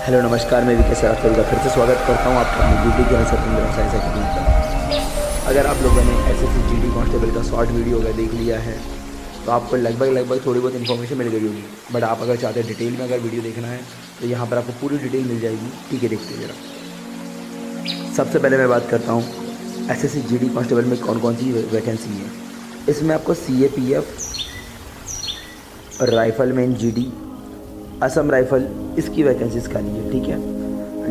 Hello नमस्कार, मैं विकेश राठौर का फिर से स्वागत करता हूं आपका अपने YouTube channel Satyendra science academy पर। अगर आप लोगों ने एसएससी जीडी कांस्टेबल का शॉर्ट वीडियो अगर देख लिया है तो आपको लगभग थोड़ी बहुत इन्फॉर्मेशन मिल गई होगी। बट आप अगर चाहते हैं डिटेल में अगर वीडियो देखना है तो यहाँ पर आपको पूरी डिटेल मिल जाएगी। ठीक है, देखते जरा। सबसे पहले मैं बात करता हूँ एसएससी जीडी कांस्टेबल में कौन कौन सी वैकेंसी है। इसमें आपको CAPF, rifleman GD, Assam rifle, इसकी वैकेंसीज खाली है। ठीक है,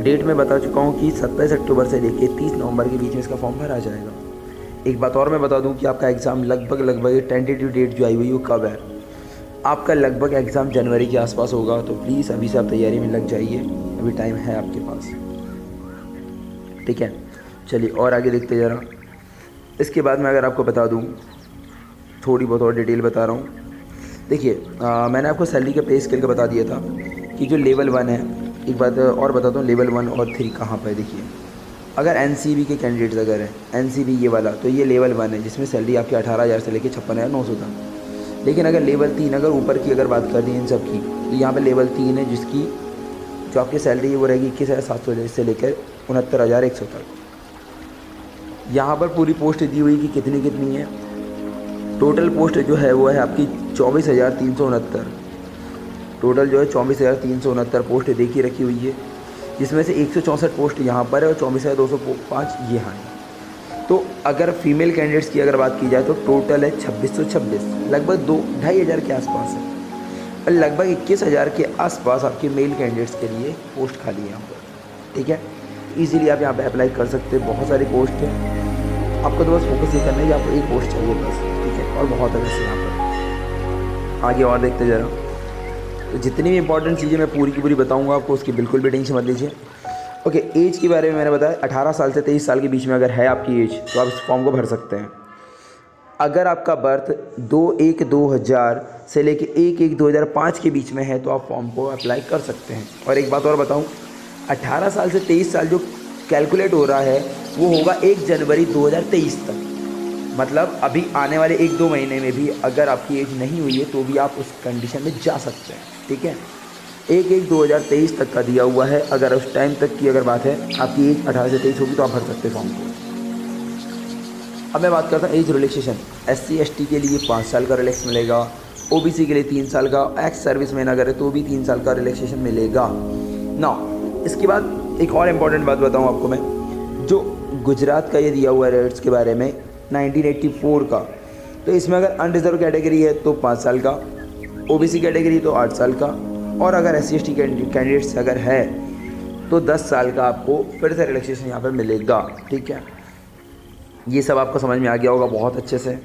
डेट मैं बता चुका हूँ कि 27 अक्टूबर से लेके 30 नवंबर के बीच में इसका फॉर्म भरा जाएगा। एक बात और मैं बता दूँ कि आपका एग्ज़ाम लगभग टेंटेटिव डेट जो आई हुई वो कब है। आपका लगभग एग्ज़ाम जनवरी के आसपास होगा, तो प्लीज़ अभी से आप तैयारी में लग जाइए, अभी टाइम है आपके पास। ठीक है, चलिए और आगे देखते ज़रा। इसके बाद मैं अगर आपको बता दूँ, थोड़ी बहुत और डिटेल बता रहा हूँ। देखिए, मैंने आपको सैलरी के पे स्केल का बता दिया था कि जो लेवल 1 है। एक बात और बताता हूँ, लेवल 1 और 3 कहाँ पर है। देखिए, अगर NCB के कैंडिडेट्स अगर हैं, NCB ये वाला, तो ये लेवल 1 है जिसमें सैलरी आपकी 18,000 से लेकर 56,900 तक। लेकिन अगर लेवल 3 अगर ऊपर की अगर बात कर दी इन सब की, तो यहाँ पर लेवल 3 है जिसकी जो आपकी सैलरी है वो रहेगी 21,700 से लेकर 69,100 तक। यहाँ पर पूरी पोस्ट दी हुई कि कितनी कितनी है। टोटल पोस्ट जो है वो है आपकी 24,369। टोटल जो है 24,369 पोस्ट देखी रखी हुई है, जिसमें से 164 पोस्ट यहाँ पर है और 24,205 ये हैं। तो अगर फीमेल कैंडिडेट्स की अगर बात की जाए तो टोटल है 2626, लगभग 2-2,500 के आसपास है। और लगभग 21,000 के आसपास आपके मेल कैंडिडेट्स के लिए पोस्ट खाली है यहाँ पर। ठीक है, ईजिली आप यहाँ पर अप्लाई कर सकते हैं। बहुत सारी पोस्ट है, आपको तो बस फोकस ये करना है कि आपको एक पोस्ट चाहिए बस। ठीक है, और बहुत है वैसे यहाँ पर। आगे और देखते ज़रा। तो जितनी भी इंपॉर्टेंट चीज़ें मैं पूरी की पूरी बताऊंगा आपको, उसकी बिल्कुल भी टेंशन मत लीजिए। ओके, एज के बारे में मैंने बताया 18 साल से 23 साल के बीच में अगर है आपकी एज तो आप इस फॉर्म को भर सकते हैं। अगर आपका बर्थ 2/1/2000 से लेकर 1/1/2005 के बीच में है तो आप फॉर्म को अप्लाई कर सकते हैं। और एक बात और बताऊँ, 18 साल से 23 साल जो कैलकुलेट हो रहा है वो होगा 1 जनवरी 2023 तक। मतलब अभी आने वाले 1-2 महीने में भी अगर आपकी एज नहीं हुई है तो भी आप उस कंडीशन में जा सकते हैं। ठीक है, 1/1/2023 तक का दिया हुआ है। अगर उस टाइम तक की अगर बात है, आपकी एज 18 से 23 होगी तो आप भर सकते हैं फॉर्म को। अब मैं बात करता हूँ एज रिलैक्सेशन। SC/ST के लिए 5 साल का रिलैक्स मिलेगा, OBC के लिए 3 साल का, एक्स सर्विस मैन अगर है तो भी 3 साल का रिलैक्सेशन मिलेगा ना। इसके बाद एक और इम्पॉर्टेंट बात बताऊँ आपको मैं, जो गुजरात का ये दिया हुआ है रेट्स के बारे में 1984 का, तो इसमें अगर अनरिजर्व कैटेगरी है तो 5 साल का, OBC कैटेगरी तो 8 साल का, और अगर SC/ST कैंडिडेट्स अगर है तो 10 साल का आपको फिर से रिलैक्सेशन यहाँ पर मिलेगा। ठीक है, ये सब आपको समझ में आ गया होगा बहुत अच्छे से।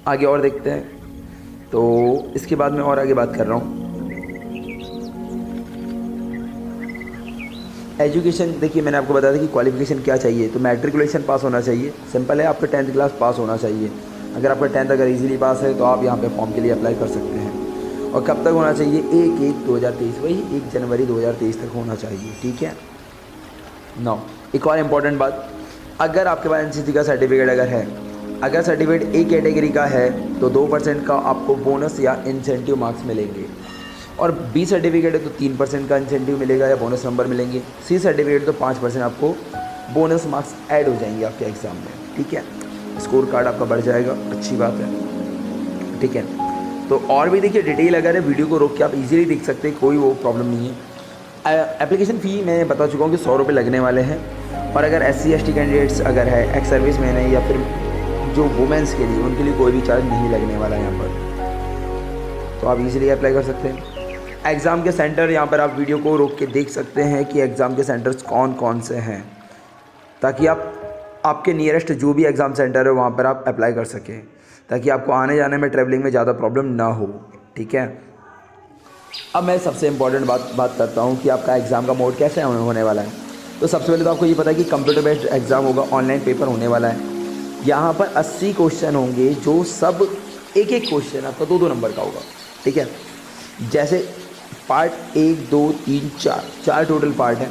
आगे और देखते हैं। तो इसके बाद मैं और आगे बात कर रहा हूँ। एजुकेशन, देखिए मैंने आपको बताया था कि क्वालिफिकेशन क्या चाहिए, तो मैट्रिकुलेशन पास होना चाहिए। सिंपल है, आपका 10th क्लास पास होना चाहिए। अगर आपका 10th अगर इजीली पास है तो आप यहाँ पे फॉर्म के लिए अप्लाई कर सकते हैं। और कब तक होना चाहिए? 1/1/2023, वही 1 जनवरी 2023 तक होना चाहिए। ठीक है ना। एक और इम्पॉर्टेंट बात, अगर आपके पास NCC का सर्टिफिकेट अगर है, अगर सर्टिफिकेट A कैटेगरी का है तो 2% का आपको बोनस या इंसेंटिव मार्क्स मिलेंगे, और B सर्टिफिकेट है तो 3% का इंसेंटिव मिलेगा या बोनस नंबर मिलेंगे। C सर्टिफिकेट तो 5% आपको बोनस मार्क्स ऐड हो जाएंगे आपके एग्ज़ाम में। ठीक है, स्कोर कार्ड आपका बढ़ जाएगा, अच्छी बात है। ठीक है, तो और भी देखिए डिटेल अगर है, वीडियो को रोक के आप इजीली देख सकते हैं, कोई वो प्रॉब्लम नहीं है। एप्लीकेशन फ़ी मैं बता चुका हूँ कि 100 रुपये लगने वाले हैं। और अगर SC/ST कैंडिडेट्स अगर है, एक्स सर्विस मैन है, या फिर जो वुमेंस के लिए, उनके लिए कोई भी चार्ज नहीं लगने वाला है यहाँ पर, तो आप इजीली अप्लाई कर सकते हैं। एग्ज़ाम के सेंटर यहाँ पर आप वीडियो को रोक के देख सकते हैं कि एग्ज़ाम के सेंटर्स कौन कौन से हैं, ताकि आप आपके नियरेस्ट जो भी एग्ज़ाम सेंटर है वहाँ पर आप अप्लाई कर सकें, ताकि आपको आने जाने में ट्रैवलिंग में ज़्यादा प्रॉब्लम ना हो। ठीक है, अब मैं सबसे इम्पॉर्टेंट बात करता हूँ कि आपका एग्ज़ाम का मोड कैसे होने वाला है। तो सबसे पहले तो आपको ये पता है कि कंप्यूटर बेस्ड एग्ज़ाम होगा, ऑनलाइन पेपर होने वाला है। यहाँ पर 80 क्वेश्चन होंगे, जो सब एक क्वेश्चन आपका 2-2 नंबर का होगा। ठीक है, जैसे पार्ट 1, 2, 3, 4 टोटल पार्ट है।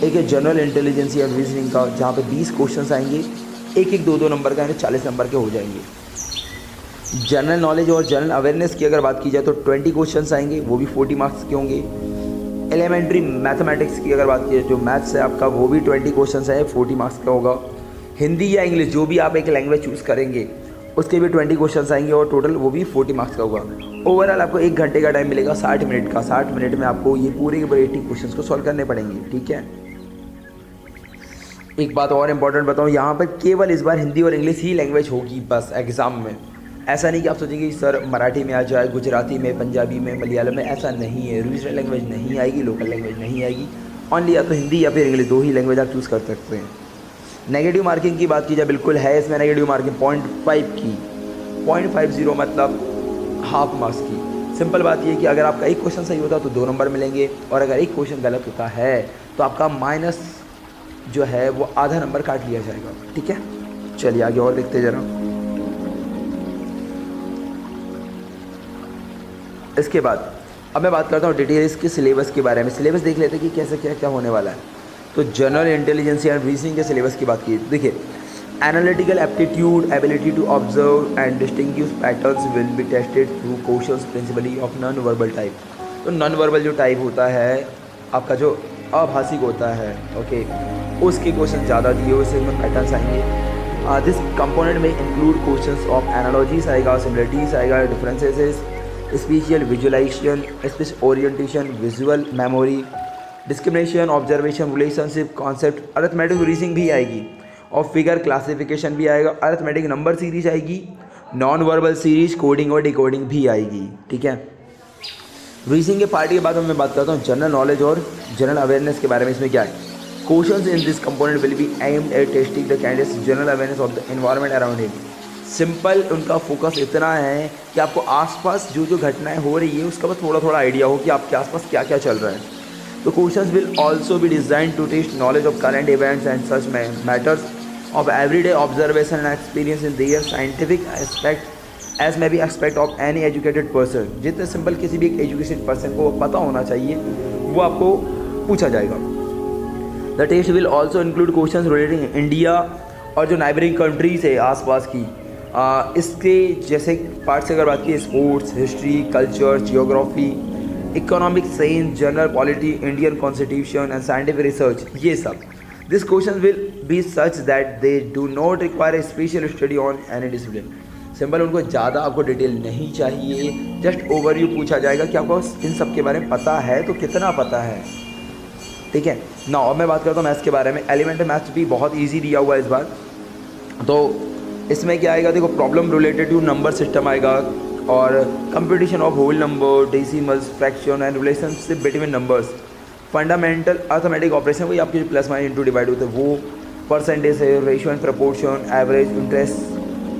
एक है जनरल इंटेलिजेंस या रीजनिंग का, जहाँ पे 20 क्वेश्चंस आएंगे, 2-2 नंबर का, यानी 40 नंबर के हो जाएंगे। जनरल नॉलेज और जनरल अवेयरनेस की अगर बात की जाए तो 20 क्वेश्चंस आएंगे, वो भी 40 मार्क्स के होंगे। एलिमेंट्री मैथमेटिक्स की अगर बात की जो मैथ्स है आपका, वो भी 20 क्वेश्चन है, 40 मार्क्स का होगा। हिंदी या इंग्लिश जो भी आप एक लैंग्वेज चूज़ करेंगे उसके भी 20 क्वेश्चन आएंगे और टोटल वो भी 40 मार्क्स का होगा। ओवरऑल आपको 1 घंटे का टाइम मिलेगा, 60 मिनट का। 60 मिनट में आपको ये पूरे के पूरे 80 क्वेश्चन को सॉल्व करने पड़ेंगे, ठीक है। एक बात और इम्पॉर्टेंट बताऊँ, यहाँ पर केवल इस बार हिंदी और इंग्लिश ही लैंग्वेज होगी बस एग्ज़ाम में। ऐसा नहीं कि आप सोचेंगे सर मराठी में आ जाए, गुजराती में, पंजाबी में, मलयालम में, ऐसा नहीं है। रीजनल लैंग्वेज नहीं आएगी, लोकल लैंग्वेज नहीं आएगी। ओनली या तो हिंदी या फिर इंग्लिश, 2 ही लैंग्वेज आप चूज़ कर सकते हैं। नेगेटिव मार्किंग की बात की जाए, बिल्कुल है इसमें नेगेटिव मार्किंग 0.5 की, 0.50 मतलब हाफ मार्क्स की। सिंपल बात ये कि अगर आपका एक क्वेश्चन सही होता तो 2 नंबर मिलेंगे, और अगर एक क्वेश्चन गलत होता है तो आपका माइनस जो है वो आधा नंबर काट लिया जाएगा, ठीक है। चलिए आगे और देखते जरा। इसके बाद अब मैं बात करता हूँ डिटेल्स के सिलेबस के बारे में। सिलेबस देख लेते हैं कि कैसे क्या क्या होने वाला है। तो जनरल इंटेलिजेंस एंड रीजनिंग के सिलेबस की बात की, देखिए analytical aptitude, ability to observe and distinguish patterns will be tested through questions principally of non verbal type. तो नॉन वर्बल जो टाइप होता है आपका, जो अभाषिक होता है, ओके, उसके क्वेश्चन ज़्यादा दिए हुए इसमें पैटर्न्स आएंगे। दिस कंपोनेंट में इंक्लूड क्वेश्चंस ऑफ एनालॉजीज आएगा, सिमिलरिटीज आएगा, differences, spatial visualisation, space orientation, visual memory, discrimination, observation, relationship, concept, arithmetic reasoning भी आएगी, और फिगर क्लासिफिकेशन भी आएगा, अरिथमेटिक नंबर सीरीज आएगी, नॉन वर्बल सीरीज, कोडिंग और डिकोडिंग भी आएगी, ठीक है। रीजनिंग के पार्ट के बाद मैं बात करता हूँ जनरल नॉलेज और जनरल अवेयरनेस के बारे में। इसमें क्या है, questions in this component will be aimed at testing the candidates general awareness of the environment around him. Simple उनका फोकस इतना है कि आपको आसपास जो जो घटनाएं हो रही है उसका बस थोड़ा थोड़ा आइडिया हो कि आपके आसपास क्या क्या चल रहा है। तो questions will also be design to test knowledge of current events and such matters of everyday observation and experience in their scientific aspect as may be expect of any educated person. जितने simple किसी भी एक educated person को पता होना चाहिए वो आपको पूछा जाएगा। The test will also include question relating India और जो नाइबरिंग कंट्रीज है आसपास की, इसके जैसे पार्ट से अगर बात की, sports, history, culture, geography, economic science, general polity, Indian constitution and scientific research, ये सब। This question will be such that they do not require a special study on any discipline. Simple उनको ज़्यादा आपको detail नहीं चाहिए, just overview पूछा जाएगा कि आपको इन सब के बारे में पता है तो कितना पता है, ठीक है ना। अब मैं बात करता हूँ मैथ्स के बारे में। एलिमेंट्री मैथ्स भी बहुत ईजी दिया हुआ है इस बार। तो इसमें क्या आएगा, देखो problem related to number system आएगा, और computation of whole number, decimals, fraction and relationship between numbers, fundamental arithmetic operation, वही आपके प्लस माइनस इंटू डिवाइड होते हैं वो, परसेंटेज है, ratio and proportion, average, interest,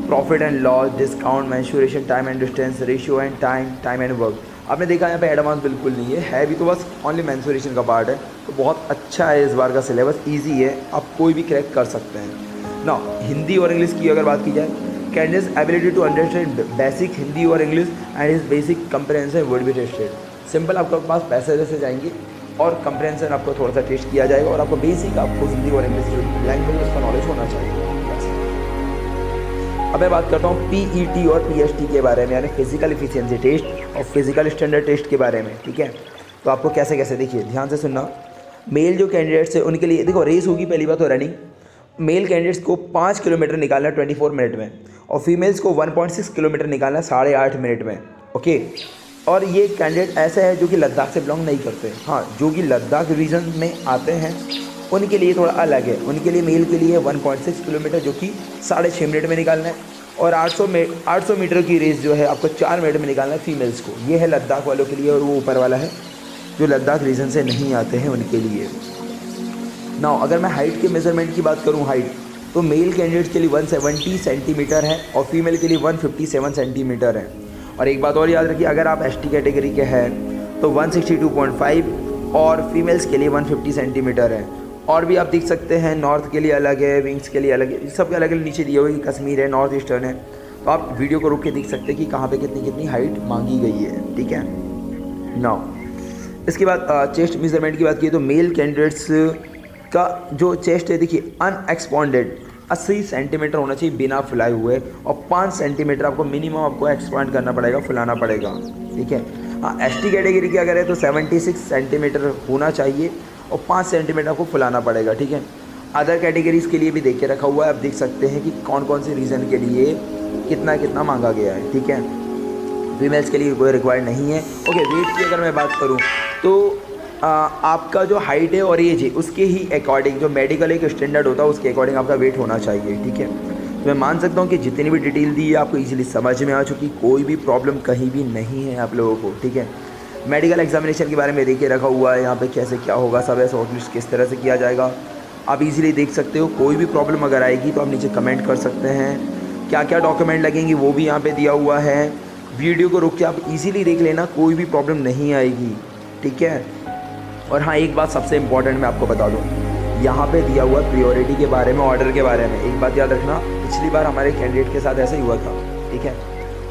profit and loss, discount, mensuration, time and distance, ratio and time and work. आपने देखा यहाँ पे एडवांस बिल्कुल नहीं है भी तो बस ओनली मेंसुरेशन का पार्ट है। तो बहुत अच्छा है इस बार का सिलेबस, ईजी है, आप कोई भी क्रैक कर सकते हैं ना। हिंदी और इंग्लिश की अगर बात की जाए, candidates ability to understand basic Hindi और English and his basic comprehension would be tested. Simple आपके पास पैसेज से जाएंगे और कंप्रहेंशन आपको थोड़ा सा टेस्ट किया जाएगा, और आपको बेसिक आपको हिंदी और इंग्लिश लैंग्वेज उसका नॉलेज होना चाहिए। अब मैं बात करता हूँ PET और PST के बारे में, यानी फिजिकल इफिशिएंसी टेस्ट और फिजिकल स्टैंडर्ड टेस्ट के बारे में, ठीक है। तो आपको कैसे कैसे, देखिए ध्यान से सुनना। मेल जो कैंडिडेट्स है उनके लिए देखो रेस होगी, पहली बात तो रनिंग। मेल कैंडिडेट्स को 5 किलोमीटर निकालना है 24 मिनट में, और फीमेल्स को 1.6 किलोमीटर निकालना है 8.5 मिनट में, ओके। और ये कैंडिडेट ऐसे हैं जो कि लद्दाख से बिलोंग नहीं करते, हाँ, जो कि लद्दाख रीजन में आते हैं उनके लिए थोड़ा अलग है। उनके लिए मेल के लिए 1.6 किलोमीटर जो कि 6.5 मिनट में निकालना है, और 800 मीटर की रेस जो है आपको 4 मिनट में निकालना है फीमेल्स को। ये है लद्दाख वालों के लिए, और वो ऊपर वाला है जो लद्दाख रीजन से नहीं आते हैं उनके लिए। नाउ अगर मैं हाइट के मेजरमेंट की बात करूँ, हाइट तो मेल कैंडिडेट के लिए 170 सेंटीमीटर है और फीमेल के लिए 157 सेंटीमीटर है। और एक बात और याद रखिए, अगर आप ST कैटेगरी के हैं तो 162.5 और फीमेल्स के लिए 150 सेंटीमीटर है। और भी आप देख सकते हैं, नॉर्थ के लिए अलग है, विंग्स के लिए अलग है, सबके अलग अलग नीचे दिए हुए, कश्मीर है, नॉर्थ ईस्टर्न है। तो आप वीडियो को रोक के देख सकते हैं कि कहाँ पे कितनी कितनी हाइट मांगी गई है, ठीक है। नाउ इसके बाद चेस्ट मेजरमेंट की बात की तो मेल कैंडिडेट्स का जो चेस्ट है, देखिए अनएक्सपॉन्डेड 80 सेंटीमीटर होना चाहिए बिना फुलाए हुए, और 5 सेंटीमीटर आपको मिनिमम आपको एक्सपांड करना पड़ेगा, फुलाना पड़ेगा, ठीक है। हाँ, ST कैटेगरी की अगर है तो 76 सेंटीमीटर होना चाहिए और 5 सेंटीमीटर आपको फुलाना पड़ेगा, ठीक है। अदर कैटेगरीज़ के लिए भी देख के रखा हुआ है, आप देख सकते हैं कि कौन कौन से रीज़न के लिए कितना कितना मांगा गया है, ठीक है। फीमेल्स के लिए कोई रिक्वायर्ड नहीं है। ओके, वेट की अगर मैं बात करूँ तो आपका जो हाइट है और एज है उसके ही अकॉर्डिंग, जो मेडिकल एक स्टैंडर्ड होता है उसके अकॉर्डिंग आपका वेट होना चाहिए, ठीक है। तो मैं मान सकता हूँ कि जितनी भी डिटेल दी है आपको इजीली समझ में आ चुकी, कोई भी प्रॉब्लम कहीं भी नहीं है आप लोगों को, ठीक है। मेडिकल एग्जामिनेशन के बारे में देखिए रखा हुआ है यहाँ पे, कैसे क्या होगा सब है, शॉर्टलिस्ट किस तरह से किया जाएगा आप इजीली देख सकते हो। कोई भी प्रॉब्लम अगर आएगी तो आप नीचे कमेंट कर सकते हैं, क्या क्या डॉक्यूमेंट लगेंगे वो भी यहाँ पे दिया हुआ है। वीडियो को रोक के आप इजीली देख लेना, कोई भी प्रॉब्लम नहीं आएगी, ठीक है। और हाँ, एक बात सबसे इम्पॉर्टेंट मैं आपको बता दूँ, यहाँ पे दिया हुआ प्रियोरिटी के बारे में, ऑर्डर के बारे में एक बात याद रखना, पिछली बार हमारे कैंडिडेट के साथ ऐसा ही हुआ था, ठीक है।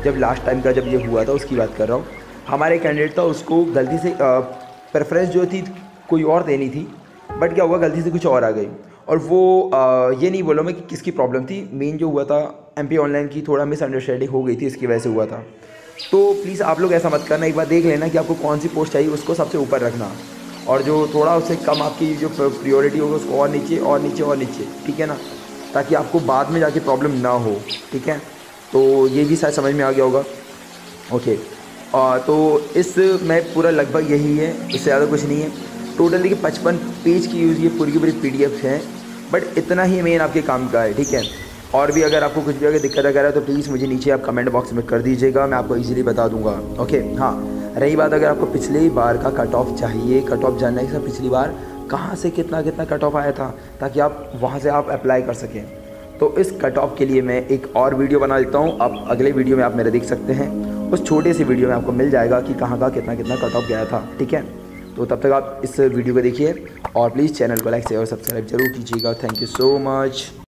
जब लास्ट टाइम का जब ये हुआ था उसकी बात कर रहा हूँ, हमारे कैंडिडेट था उसको गलती से प्रेफरेंस जो थी कोई और देनी थी, बट क्या हुआ गलती से कुछ और आ गई। और वो ये नहीं बोला मैं कि किसकी प्रॉब्लम थी, मेन जो हुआ था MP ऑनलाइन की थोड़ा मिसअंडरस्टैंडिंग हो गई थी, इसकी वजह से हुआ था। तो प्लीज़ आप लोग ऐसा मत करना, एक बार देख लेना कि आपको कौन सी पोस्ट चाहिए, उसको सबसे ऊपर रखना, और जो थोड़ा उससे कम आपकी जो प्रियोरिटी होगा उसको और नीचे और नीचे और नीचे, ठीक है ना, ताकि आपको बाद में जाके प्रॉब्लम ना हो, ठीक है। तो ये भी शायद समझ में आ गया होगा। ओके, तो इस में पूरा लगभग यही है, इससे ज़्यादा कुछ नहीं है। टोटल देखिए 55 पेज की यूज़ ये पूरी की पूरी PDF है, बट इतना ही मेन आपके काम का है, ठीक है। और भी अगर आपको कुछ भी अगर दिक्कत वगैरह है तो प्लीज़ मुझे नीचे आप कमेंट बॉक्स में कर दीजिएगा, मैं आपको ईजिली बता दूंगा। ओके, हाँ, रही बात अगर आपको पिछली बार का कट ऑफ चाहिए, कट ऑफ जानना है कि पिछली बार कहाँ से कितना कितना कट ऑफ आया था, ताकि आप वहाँ से आप अप्लाई कर सकें, तो इस कट ऑफ के लिए मैं एक और वीडियो बना देता हूँ, आप अगले वीडियो में आप मेरे देख सकते हैं। उस छोटे से वीडियो में आपको मिल जाएगा कि कहाँ का कितना कितना कट ऑफ गया था, ठीक है। तो तब तक आप इस वीडियो को देखिए और प्लीज़ चैनल को लाइक शेयर और सब्सक्राइब जरूर कीजिएगा। Thank you so much.